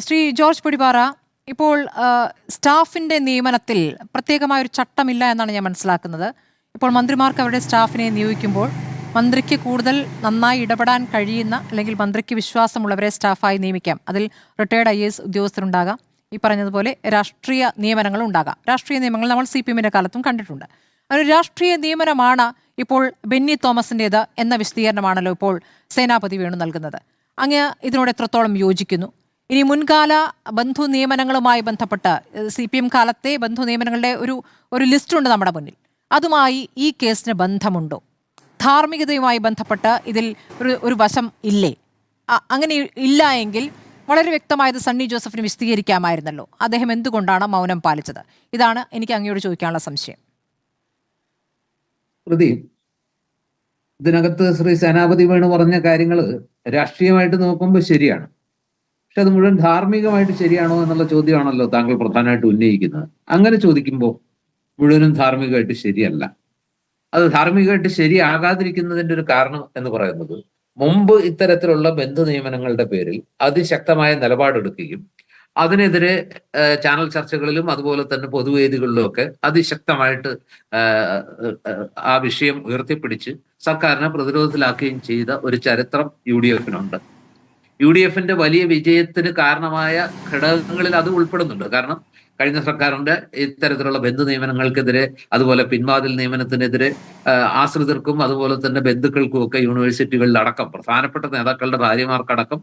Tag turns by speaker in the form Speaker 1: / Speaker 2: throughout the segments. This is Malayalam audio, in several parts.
Speaker 1: ശ്രീ ജോർജ് പൊടിപാറ, ഇപ്പോൾ സ്റ്റാഫിന്റെ നിയമനത്തിൽ പ്രത്യേകമായ ഒരു ചട്ടമില്ല എന്നാണ് ഞാൻ മനസ്സിലാക്കുന്നത്. ഇപ്പോൾ മന്ത്രിമാർക്ക് അവരുടെ സ്റ്റാഫിനെ നിയോഗിക്കുമ്പോൾ മന്ത്രിക്ക് കൂടുതൽ നന്നായി ഇടപെടാൻ കഴിയുന്ന അല്ലെങ്കിൽ മന്ത്രിക്ക് വിശ്വാസമുള്ളവരെ സ്റ്റാഫായി നിയമിക്കാം. അതിൽ റിട്ടയർഡ് IAS ഉദ്യോഗസ്ഥരുണ്ടാകാം, ഈ പറഞ്ഞതുപോലെ രാഷ്ട്രീയ നിയമനങ്ങളും ഉണ്ടാകാം. രാഷ്ട്രീയ നിയമങ്ങൾ നമ്മൾ CPM-ന്റെ കാലത്തും കണ്ടിട്ടുണ്ട്. ഒരു രാഷ്ട്രീയ നിയമനമാണ് ഇപ്പോൾ ബെന്നി തോമസിൻ്റേത് എന്ന വിശദീകരണമാണല്ലോ ഇപ്പോൾ സേനാപതി വേണു നൽകുന്നത്. അങ്ങ് ഇതിനോട് എത്രത്തോളം യോജിക്കുന്നു? ഇനി മുൻകാല ബന്ധു നിയമനങ്ങളുമായി ബന്ധപ്പെട്ട് CPM കാലത്തെ ബന്ധു നിയമനങ്ങളുടെ ഒരു ലിസ്റ്റുണ്ട് നമ്മുടെ മുന്നിൽ. അതുമായി ഈ കേസിന് ബന്ധമുണ്ടോ? ധാർമ്മികതയുമായി ബന്ധപ്പെട്ട് ഇതിൽ ഒരു വശം ഇല്ലേ? അങ്ങനെ ഇല്ല എങ്കിൽ വളരെ വ്യക്തമായത് സണ്ണി ജോസഫിന് വിശദീകരിക്കാമായിരുന്നല്ലോ. അദ്ദേഹം എന്തുകൊണ്ടാണ് മൗനം പാലിച്ചത്? ഇതാണ് എനിക്ക് അങ്ങയോട് ചോദിക്കാനുള്ള സംശയം.
Speaker 2: ഇതിനകത്ത് ശ്രീ സേനാപതി വേണു പറഞ്ഞ കാര്യങ്ങൾ രാഷ്ട്രീയമായിട്ട് നോക്കുമ്പോൾ ശരിയാണ്. പക്ഷെ അത് മുഴുവൻ ധാർമ്മികമായിട്ട് ശരിയാണോ എന്നുള്ള ചോദ്യമാണല്ലോ താങ്കൾ പ്രധാനമായിട്ട് ഉന്നയിക്കുന്നത്. അങ്ങനെ ചോദിക്കുമ്പോൾ മുഴുവനും ധാർമ്മികമായിട്ട് ശരിയല്ല. അത് ധാർമ്മികമായിട്ട് ശരിയാകാതിരിക്കുന്നതിന്റെ ഒരു കാരണം എന്ന് പറയുന്നത്, മുമ്പ് ഇത്തരത്തിലുള്ള ബന്ധു നിയമനങ്ങളുടെ പേരിൽ അതിശക്തമായ നിലപാടെടുക്കുകയും അതിനെതിരെ ചാനൽ ചർച്ചകളിലും അതുപോലെ തന്നെ പൊതുവേദികളിലും ഒക്കെ അതിശക്തമായിട്ട് ആ വിഷയം ഉയർത്തിപ്പിടിച്ച് സർക്കാരിനെ പ്രതിരോധത്തിലാക്കുകയും ചെയ്ത ഒരു ചരിത്രം UDF-നുണ്ട്. UDF-ന്റെ വലിയ വിജയത്തിന് കാരണമായ ഘടകങ്ങളിൽ അത് ഉൾപ്പെടുന്നുണ്ട്. കാരണം കഴിഞ്ഞ സർക്കാരിന്റെ ഇത്തരത്തിലുള്ള ബന്ധു നിയമനങ്ങൾക്കെതിരെ, അതുപോലെ പിൻവാതിൽ നിയമനത്തിനെതിരെ ആശ്രിതർക്കും അതുപോലെ തന്നെ ബന്ധുക്കൾക്കും ഒക്കെ യൂണിവേഴ്സിറ്റികളിലടക്കം പ്രധാനപ്പെട്ട നേതാക്കളുടെ ഭാര്യമാർക്കടക്കം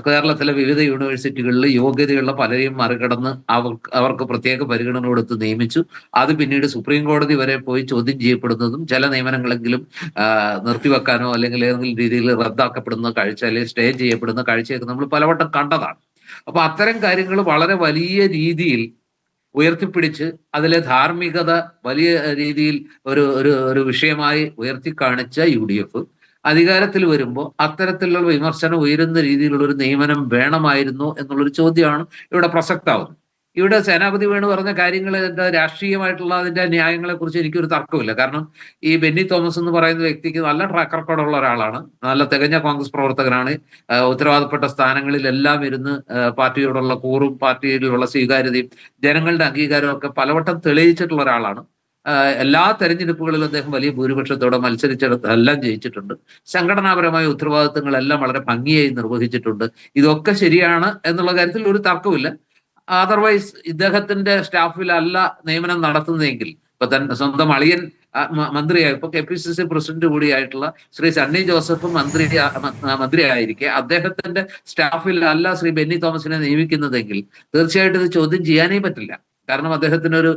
Speaker 2: കേരളത്തിലെ വിവിധ യൂണിവേഴ്സിറ്റികളിൽ യോഗ്യതയുള്ള പലരെയും മറികടന്ന് അവർക്ക് പ്രത്യേക പരിഗണന കൊടുത്ത് നിയമിച്ചു. അത് പിന്നീട് സുപ്രീം കോടതി വരെ പോയി ചോദ്യം ചെയ്യപ്പെടുന്നതും ചില നിയമനങ്ങളെങ്കിലും നിർത്തിവെക്കാനോ അല്ലെങ്കിൽ ഏതെങ്കിലും രീതിയിൽ റദ്ദാക്കപ്പെടുന്ന കാഴ്ച അല്ലെങ്കിൽ സ്റ്റേ ചെയ്യപ്പെടുന്ന കാഴ്ചയൊക്കെ നമ്മൾ പലവട്ടം കണ്ടതാണ്. അപ്പൊ അത്തരം കാര്യങ്ങൾ വളരെ വലിയ രീതിയിൽ ഉയർത്തിപ്പിടിച്ച് അതിലെ ധാർമ്മികത വലിയ രീതിയിൽ ഒരു വിഷയമായി ഉയർത്തിക്കാണിച്ച UDF അധികാരത്തിൽ വരുമ്പോൾ അത്തരത്തിലുള്ള വിമർശനം ഉയരുന്ന രീതിയിലുള്ള ഒരു നിയമനം വേണമായിരുന്നു എന്നുള്ളൊരു ചോദ്യമാണ് ഇവിടെ പ്രസക്തമാവുന്നത്. ഇവിടെ സേനാപതി വേണു പറഞ്ഞ കാര്യങ്ങൾ രാഷ്ട്രീയമായിട്ടുള്ള അതിന്റെ ന്യായങ്ങളെ കുറിച്ച് എനിക്കൊരു തർക്കമില്ല. കാരണം ഈ ബെന്നി തോമസ് എന്ന് പറയുന്ന വ്യക്തിക്ക് നല്ല ട്രാക്ക് റെക്കോർഡുള്ള ഒരാളാണ്, നല്ല തികഞ്ഞ കോൺഗ്രസ് പ്രവർത്തകനാണ്. ഉത്തരവാദപ്പെട്ട സ്ഥാനങ്ങളിലെല്ലാം ഇരുന്ന് പാർട്ടിയോടുള്ള കൂറും പാർട്ടിയിലുള്ള സ്വീകാര്യതയും ജനങ്ങളുടെ അംഗീകാരവും ഒക്കെ പലവട്ടം തെളിയിച്ചിട്ടുള്ള ഒരാളാണ്. എല്ലാ തെരഞ്ഞെടുപ്പുകളിലും അദ്ദേഹം വലിയ ഭൂരിപക്ഷത്തോടെ മത്സരിച്ചിടത്തെല്ലാം ജയിച്ചിട്ടുണ്ട്. സംഘടനാപരമായ ഉത്തരവാദിത്തങ്ങളെല്ലാം വളരെ ഭംഗിയായി നിർവഹിച്ചിട്ടുണ്ട്. ഇതൊക്കെ ശരിയാണ് എന്നുള്ള കാര്യത്തിൽ ഒരു തർക്കമില്ല. അതർവൈസ് ഇദ്ദേഹത്തിന്റെ സ്റ്റാഫിലല്ല നിയമനം നടത്തുന്നതെങ്കിൽ, ഇപ്പൊ തന്നെ സ്വന്തം അളിയൻ മന്ത്രിയായി, ഇപ്പൊ KPCC പ്രസിഡന്റ് കൂടിയായിട്ടുള്ള ശ്രീ സണ്ണി ജോസഫ് മന്ത്രിയായിരിക്കെ അദ്ദേഹത്തിന്റെ സ്റ്റാഫിലല്ല ശ്രീ ബെന്നി തോമസിനെ നിയമിക്കുന്നതെങ്കിൽ തീർച്ചയായിട്ടും ഇത് ചോദ്യം ചെയ്യാനേ പറ്റില്ല. കാരണം അദ്ദേഹത്തിനൊരു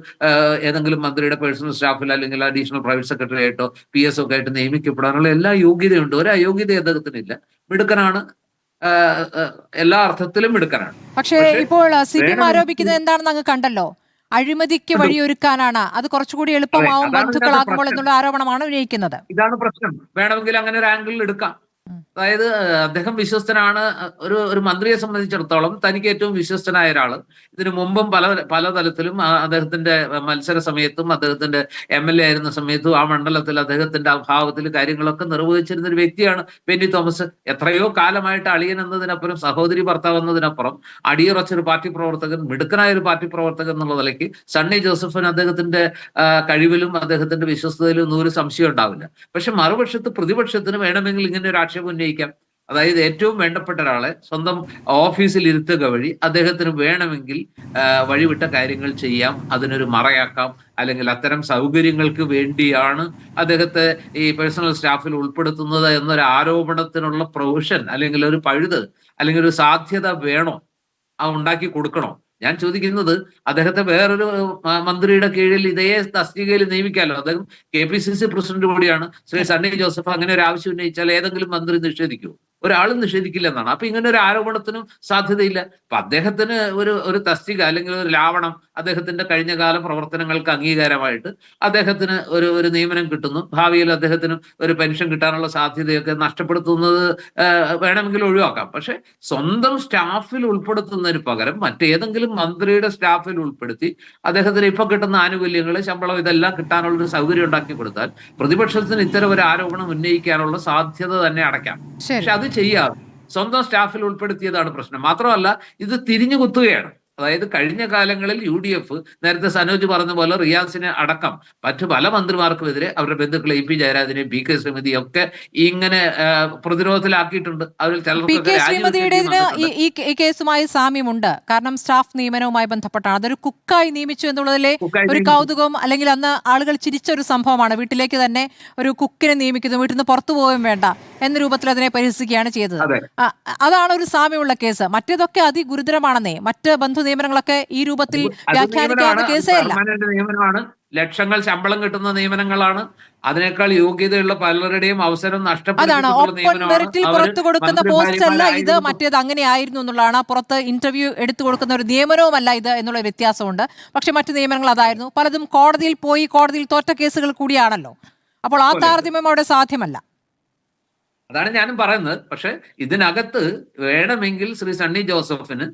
Speaker 2: ഏതെങ്കിലും മന്ത്രിയുടെ പേഴ്സണൽ സ്റ്റാഫിൽ അല്ലെങ്കിൽ അഡീഷണൽ പ്രൈവറ്റ് സെക്രട്ടറി ആയിട്ടോ PS ഒക്കെ ആയിട്ട് നിയമിക്കപ്പെടാനുള്ള എല്ലാ യോഗ്യതയുണ്ട്. ഒരു അയോഗ്യത അദ്ദേഹത്തിനില്ല. മിടുക്കനാണ്, എല്ലാ അർത്ഥത്തിലും മിടുക്കനാണ്.
Speaker 1: പക്ഷേ ഇപ്പോൾ CPM ആരോപിക്കുന്നത് എന്താണെന്ന് അങ്ങ് കണ്ടല്ലോ. അഴിമതിക്ക് വഴിയൊരുക്കാനാണ്, അത് കുറച്ചുകൂടി എളുപ്പമാവും ബന്ധുക്കളാകുമ്പോൾ എന്നുള്ള ആരോപണമാണ് ഉന്നയിക്കുന്നത്.
Speaker 2: ഇതാണ് പ്രശ്നം. വേണമെങ്കിൽ അങ്ങനെ ഒരു ആംഗിളിൽ എടുക്കാം. അതായത് അദ്ദേഹം വിശ്വസ്തനാണ്. ഒരു മന്ത്രിയെ സംബന്ധിച്ചിടത്തോളം തനിക്ക് ഏറ്റവും വിശ്വസ്തനായ ഒരാള് ഇതിനു മുമ്പും പല തലത്തിലും അദ്ദേഹത്തിന്റെ മത്സര സമയത്തും അദ്ദേഹത്തിന്റെ MLA ആയിരുന്ന സമയത്തും ആ മണ്ഡലത്തിൽ അദ്ദേഹത്തിന്റെ അഭാവത്തിൽ കാര്യങ്ങളൊക്കെ നിർവഹിച്ചിരുന്ന ഒരു വ്യക്തിയാണ് ബെന്നി തോമസ്. എത്രയോ കാലമായിട്ട് അളിയൻ എന്നതിനപ്പുറം സഹോദരി ഭർത്താവ് എന്നതിനപ്പുറം അടിയുറച്ചൊരു പാർട്ടി പ്രവർത്തകൻ, മിടുക്കനായ ഒരു പാർട്ടി പ്രവർത്തകൻ എന്നുള്ള നിലയ്ക്ക് സണ്ണി ജോസഫിന് അദ്ദേഹത്തിന്റെ കഴിവിലും അദ്ദേഹത്തിന്റെ വിശ്വസ്തയിലും ഒന്നും ഒരു സംശയം ഉണ്ടാവില്ല. പക്ഷെ മറുപക്ഷത്ത് പ്രതിപക്ഷത്തിന് വേണമെങ്കിൽ ഇങ്ങനെ ഒരു ആക്ഷേപം ഉന്നയിക്കാം. അതായത് ഏറ്റവും വേണ്ടപ്പെട്ട ഒരാളെ സ്വന്തം ഓഫീസിൽ ഇരുത്തുക വഴി അദ്ദേഹത്തിന് വേണമെങ്കിൽ വഴിവിട്ട കാര്യങ്ങൾ ചെയ്യാം, അതിനൊരു മറയാക്കാം, അല്ലെങ്കിൽ അത്തരം സൗകര്യങ്ങൾക്ക് വേണ്ടിയാണ് അദ്ദേഹത്തെ ഈ പേഴ്സണൽ സ്റ്റാഫിൽ ഉൾപ്പെടുത്തുന്നത് എന്നൊരു ആരോപണത്തിനുള്ള പ്രൊവിഷൻ അല്ലെങ്കിൽ ഒരു പഴുത് അല്ലെങ്കിൽ ഒരു സാധ്യത വേണോ, ഉണ്ടാക്കി കൊടുക്കണോ? ഞാൻ ചോദിക്കുന്നത്, അദ്ദേഹത്തെ വേറൊരു മന്ത്രിയുടെ കീഴിൽ ഇതേ തസ്തികയിൽ നിയമിക്കാമല്ലോ. അദ്ദേഹം KPCC പ്രസിഡന്റ് കൂടിയാണ്. ശ്രീ സണ്ണി ജോസഫ് അങ്ങനെ ഒരു ആവശ്യം ഉന്നയിച്ചാൽ ഏതെങ്കിലും മന്ത്രി നിഷേധിക്കൂ? ഒരാളും നിഷേധിക്കില്ല എന്നാണ്. അപ്പൊ ഇങ്ങനെ ഒരു ആരോപണത്തിനും സാധ്യതയില്ല. അപ്പൊ അദ്ദേഹത്തിന് ഒരു തസ്തിക അല്ലെങ്കിൽ ഒരു ലാവണം അദ്ദേഹത്തിന്റെ കഴിഞ്ഞകാല പ്രവർത്തനങ്ങൾക്ക് അംഗീകാരമായിട്ട് അദ്ദേഹത്തിന് ഒരു നിയമനം കിട്ടുന്നു. ഭാവിയിൽ അദ്ദേഹത്തിന് ഒരു പെൻഷൻ കിട്ടാനുള്ള സാധ്യതയൊക്കെ നഷ്ടപ്പെടുത്തുന്നത് വേണമെങ്കിൽ ഒഴിവാക്കാം. പക്ഷെ സ്വന്തം സ്റ്റാഫിൽ ഉൾപ്പെടുത്തുന്നതിന് പകരം മറ്റേതെങ്കിലും മന്ത്രിയുടെ സ്റ്റാഫിൽ ഉൾപ്പെടുത്തി അദ്ദേഹത്തിന് ഇപ്പൊ കിട്ടുന്ന ആനുകൂല്യങ്ങൾ, ശമ്പളം, ഇതെല്ലാം കിട്ടാനുള്ള ഒരു സൗകര്യം ഉണ്ടാക്കി കൊടുത്താൽ പ്രതിപക്ഷത്തിന് ഇത്തരം ഒരു ആരോപണം ഉന്നയിക്കാനുള്ള സാധ്യത തന്നെ അടയ്ക്കാം. പക്ഷെ അത് ചെയ്യാതെ സ്വന്തം സ്റ്റാഫിൽ ഉൾപ്പെടുത്തിയതാണ് പ്രശ്നം. മാത്രമല്ല ഇത് തിരിഞ്ഞു കുത്തുകയാണ്. അതായത് കഴിഞ്ഞ കാലങ്ങളിൽ UDF നേരത്തെ സനോജ് പറഞ്ഞ പോലെ റിയാസിനെ അടക്കം മറ്റു പല മന്ത്രിമാർക്കുമെതിരെ അവരുടെ ബന്ധുക്കളെ EP ജയരാജനെയും PK ശ്രീമതിയും ഒക്കെ ഇങ്ങനെ പ്രതിരോധത്തിലാക്കിയിട്ടുണ്ട്. അവരിൽ
Speaker 1: PK
Speaker 2: ചിലർക്കൊക്കെ
Speaker 1: ശ്രീമതിയുടേതിന് ഈ കേസുമായി സാമ്യമുണ്ട്. കാരണം സ്റ്റാഫ് നിയമനവുമായി ബന്ധപ്പെട്ടാണ്. അതൊരു കുക്കായി നിയമിച്ചു എന്നുള്ളതിലെ ഒരു കൗതുകം, അല്ലെങ്കിൽ അന്ന് ആളുകൾ ചിരിച്ച ഒരു സംഭവമാണ്. വീട്ടിലേക്ക് തന്നെ ഒരു കുക്കിനെ നിയമിക്കുന്നു, വീട്ടിൽ നിന്ന് പുറത്തു പോവുകയും വേണ്ട എന്ന രൂപത്തിൽ അതിനെ പരിഹസിക്കുകയാണ് ചെയ്തത്. അതാണ് ഒരു സാമ്യമുള്ള കേസ്. മറ്റേതൊക്കെ അതിഗുരുതരമാണെന്നേ. മറ്റ് ബന്ധു നിയമനങ്ങളൊക്കെ ഈ രൂപത്തിൽ വ്യാഖ്യാനിക്കാവുന്ന കേസേ അല്ല.
Speaker 2: നിയമനമാണ്, ലക്ഷങ്ങൾ ശമ്പളം കിട്ടുന്ന നിയമനങ്ങളാണ്. അതിനേക്കാൾ യോഗ്യതയുള്ള പലരുടെയും അവസരം
Speaker 1: അതാണ് ഓപ്പൺ മെറിറ്റിൽ പുറത്തു കൊടുക്കുന്ന പോസ്റ്റ് അല്ല ഇത്. മറ്റേത് അങ്ങനെയായിരുന്നു എന്നുള്ളതാണ്. പുറത്ത് ഇന്റർവ്യൂ എടുത്തു കൊടുക്കുന്ന ഒരു നിയമനവുമല്ല ഇത് എന്നുള്ള വ്യത്യാസമുണ്ട്. പക്ഷെ മറ്റു നിയമനങ്ങൾ അതായിരുന്നു. പലതും കോടതിയിൽ പോയി കോടതിയിൽ തോറ്റ കേസുകൾ കൂടിയാണല്ലോ. അപ്പോൾ ആ താരതമ്യം അവിടെ സാധ്യമല്ല.
Speaker 2: അതാണ് ഞാനും പറയുന്നത്. പക്ഷെ ഇതിനകത്ത് വേണമെങ്കിൽ ശ്രീ സണ്ണി ജോസഫിന്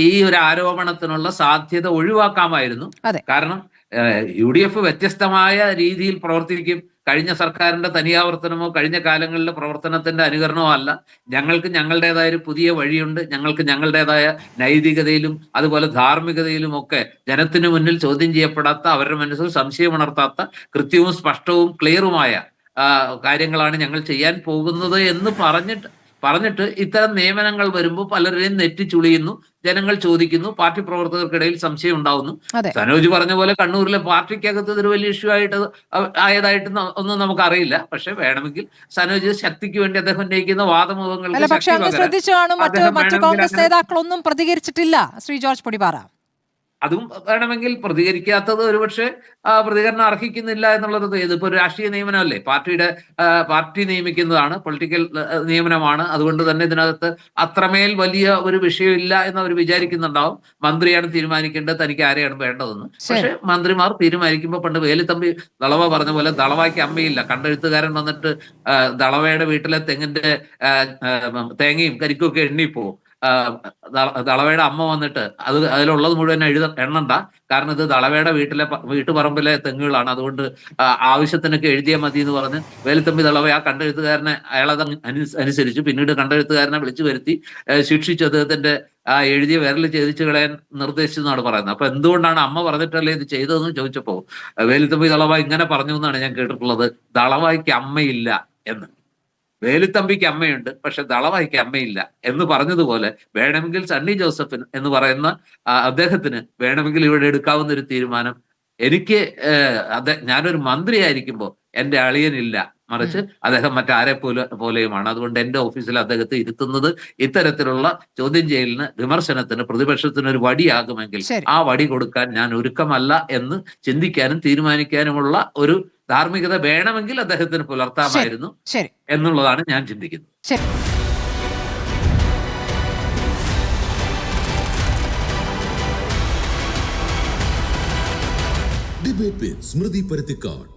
Speaker 2: ഈ ഒരു ആരോപണത്തിനുള്ള സാധ്യത ഒഴിവാക്കാമായിരുന്നു. കാരണം UDF വ്യത്യസ്തമായ രീതിയിൽ പ്രവർത്തിക്കും. കഴിഞ്ഞ സർക്കാരിന്റെ തനിയാവർത്തനമോ കഴിഞ്ഞ കാലങ്ങളിലെ പ്രവർത്തനത്തിന്റെ അനുകരണമോ അല്ല. ഞങ്ങൾക്ക് ഞങ്ങളുടേതായ ഒരു പുതിയ വഴിയുണ്ട്. ഞങ്ങൾക്ക് ഞങ്ങളുടേതായ നൈതികതയിലും അതുപോലെ ധാർമ്മികതയിലും ഒക്കെ ജനത്തിനു മുന്നിൽ ചോദ്യം ചെയ്യപ്പെടാത്ത, അവരുടെ മനസ്സിൽ സംശയമുണർത്താത്ത കൃത്യവും സ്പഷ്ടവും ക്ലിയറുമായ കാര്യങ്ങളാണ് ഞങ്ങൾ ചെയ്യാൻ പോകുന്നത് എന്ന് പറഞ്ഞിട്ട് ഇത്തരം നിയമനങ്ങൾ വരുമ്പോൾ പലരെയും നെറ്റിച്ചുളിയുന്നു, ജനങ്ങൾ ചോദിക്കുന്നു, പാർട്ടി പ്രവർത്തകർക്കിടയിൽ സംശയം ഉണ്ടാവുന്നു. സനോജ് പറഞ്ഞ പോലെ കണ്ണൂരിലെ പാർട്ടിക്കകത്ത് ഇതൊരു വലിയ ഇഷ്യൂ ആയതായിട്ട് ഒന്നും നമുക്കറിയില്ല. പക്ഷെ വേണമെങ്കിൽ സനോജ് ശക്തിക്ക് വേണ്ടി അദ്ദേഹം ഉന്നയിക്കുന്ന വാദമുഖങ്ങൾക്ക്
Speaker 1: മറ്റു കോൺഗ്രസ് നേതാക്കളൊന്നും പ്രതികരിച്ചിട്ടില്ല. ശ്രീ ജോർജ് പൊടിപാറ
Speaker 2: അതും വേണമെങ്കിൽ പ്രതികരിക്കാത്തത് ഒരുപക്ഷെ പ്രതികരണം അർഹിക്കുന്നില്ല എന്നുള്ളത്. ഇതിപ്പോ ഒരു രാഷ്ട്രീയ നിയമനമല്ലേ, പാർട്ടി നിയമിക്കുന്നതാണ്, പൊളിറ്റിക്കൽ നിയമനമാണ്. അതുകൊണ്ട് തന്നെ ഇതിനകത്ത് അത്രമേൽ വലിയ ഒരു വിഷയമില്ല എന്ന് അവർ വിചാരിക്കുന്നുണ്ടാവും. മന്ത്രിയാണ് തീരുമാനിക്കേണ്ടത് തനിക്ക് ആരെയാണ് വേണ്ടതെന്ന്. പക്ഷെ മന്ത്രിമാർ തീരുമാനിക്കുമ്പോൾ, പണ്ട് വേലുത്തമ്പി ദളവ പറഞ്ഞ പോലെ ദളവായ്ക്ക് അമ്മയില്ല. കണ്ടെഴുത്തുകാരൻ വന്നിട്ട് ദളവയുടെ വീട്ടിലെ തെങ്ങിന്റെ തേങ്ങയും കരിക്കും ഒക്കെ എണ്ണിപ്പോവും. ദളവയുടെ അമ്മ വന്നിട്ട് അതിലുള്ളത് മുഴുവൻ എണ്ണണ്ട, കാരണം ഇത് ദളവയുടെ വീട്ടുപറമ്പിലെ തെങ്ങുകളാണ്, അതുകൊണ്ട് ആവശ്യത്തിനൊക്കെ എഴുതിയാൽ മതി എന്ന് പറഞ്ഞ് വേലുത്തമ്പി ദളവ ആ കണ്ടെഴുത്തുകാരനെ അയാളത് അനുസരിച്ചു. പിന്നീട് കണ്ടെഴുത്തുകാരനെ വിളിച്ചു വരുത്തി ശിക്ഷിച്ചു അദ്ദേഹത്തിന്റെ എഴുതിയ വിരൽ ഛേദിച്ചു കളയാൻ നിർദ്ദേശിച്ചു എന്നാണ് പറയുന്നത്. അപ്പൊ എന്തുകൊണ്ടാണ് അമ്മ പറഞ്ഞിട്ടല്ലേ ഇത് ചെയ്തതെന്ന് ചോദിച്ചപ്പോ വേലുത്തമ്പി ദളവ ഇങ്ങനെ പറഞ്ഞു എന്നാണ് ഞാൻ കേട്ടിട്ടുള്ളത്: ദളവായ്ക്ക് അമ്മയില്ല എന്ന്. വേലുത്തമ്പിക്ക് അമ്മയുണ്ട്, പക്ഷെ ദളവായ്ക്ക് അമ്മയില്ല എന്ന് പറഞ്ഞതുപോലെ വേണമെങ്കിൽ സണ്ണി ജോസഫിന് എന്ന് പറയുന്ന അദ്ദേഹത്തിന് വേണമെങ്കിൽ ഇവിടെ എടുക്കാവുന്ന ഒരു തീരുമാനം, എനിക്ക് ഞാനൊരു മന്ത്രിയായിരിക്കുമ്പോൾ എന്റെ അളിയനില്ല, മറിച്ച് അദ്ദേഹം മറ്റാരെ പോലെയുമാണ്. അതുകൊണ്ട് എന്റെ ഓഫീസിൽ അദ്ദേഹത്തെ ഇരുത്തുന്നത് ഇത്തരത്തിലുള്ള ചോദ്യം ചെയ്യലിന്, വിമർശനത്തിന്, പ്രതിപക്ഷത്തിന് ഒരു വടിയാകുമെങ്കിൽ ആ വടി കൊടുക്കാൻ ഞാൻ ഒരുക്കമല്ല എന്ന് ചിന്തിക്കാനും തീരുമാനിക്കാനുമുള്ള ഒരു ധാർമ്മികത വേണമെങ്കിൽ അദ്ദേഹത്തിന് പുലർത്താമായിരുന്നു എന്നുള്ളതാണ് ഞാൻ ചിന്തിക്കുന്നത്.
Speaker 3: ഡിബേറ്റ് വിത്ത് സ്മൃതി പരുത്തിക്കാട്.